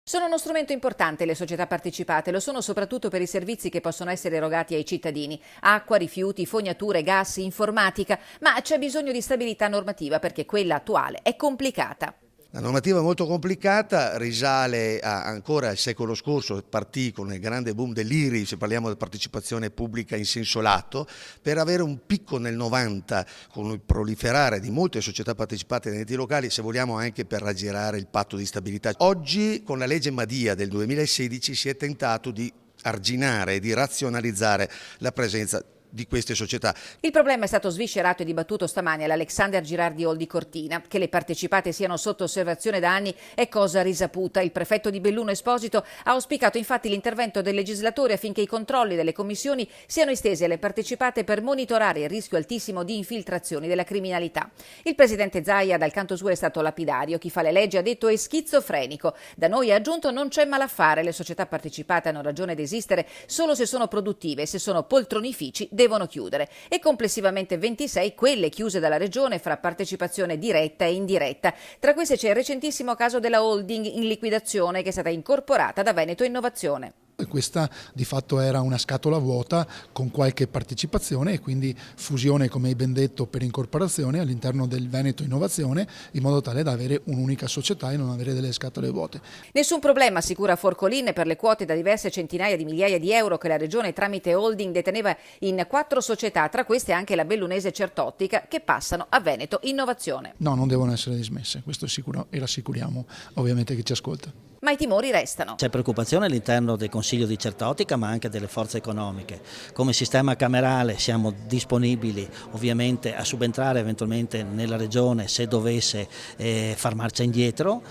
Sono uno strumento importante le società partecipate, lo sono soprattutto per i servizi che possono essere erogati ai cittadini: acqua, rifiuti, fognature, gas, informatica, ma c'è bisogno di stabilità normativa perché quella attuale è complicata. La normativa è molto complicata, risale ancora al secolo scorso, partì con il grande boom dell'IRI, se parliamo di partecipazione pubblica in senso lato, per avere un picco nel 90 con il proliferare di molte società partecipate negli enti locali, se vogliamo anche per raggirare il patto di stabilità. Oggi con la legge Madia del 2016 si è tentato di arginare e di razionalizzare la presenza di queste società. Il problema è stato sviscerato e dibattuto stamani all'Alexander Girardi Hall di Cortina. Che le partecipate siano sotto osservazione da anni è cosa risaputa. Il prefetto di Belluno Esposito ha auspicato infatti l'intervento del legislatore affinché i controlli delle commissioni siano estesi alle partecipate per monitorare il rischio altissimo di infiltrazioni della criminalità. Il presidente Zaia dal canto suo è stato lapidario. Chi fa le leggi, ha detto, è schizofrenico. Da noi, ha aggiunto, non c'è malaffare. Le società partecipate hanno ragione di esistere solo se sono produttive. Se sono poltronifici devono chiudere, e complessivamente 26 quelle chiuse dalla regione fra partecipazione diretta e indiretta. Tra queste c'è il recentissimo caso della holding in liquidazione che è stata incorporata da Veneto Innovazione. Questa di fatto era una scatola vuota con qualche partecipazione e quindi fusione, come hai ben detto, per incorporazione all'interno del Veneto Innovazione, in modo tale da avere un'unica società e non avere delle scatole vuote. Nessun problema, assicura Forcolin, per le quote da diverse centinaia di migliaia di euro che la regione tramite holding deteneva in 4 società, tra queste anche la bellunese Certottica, che passano a Veneto Innovazione. No, non devono essere dismesse, questo è sicuro e rassicuriamo ovviamente chi ci ascolta. Ma i timori restano. C'è preoccupazione all'interno del Consiglio di Certottica, ma anche delle forze economiche. Come sistema camerale siamo disponibili ovviamente a subentrare eventualmente nella regione se dovesse far marcia indietro.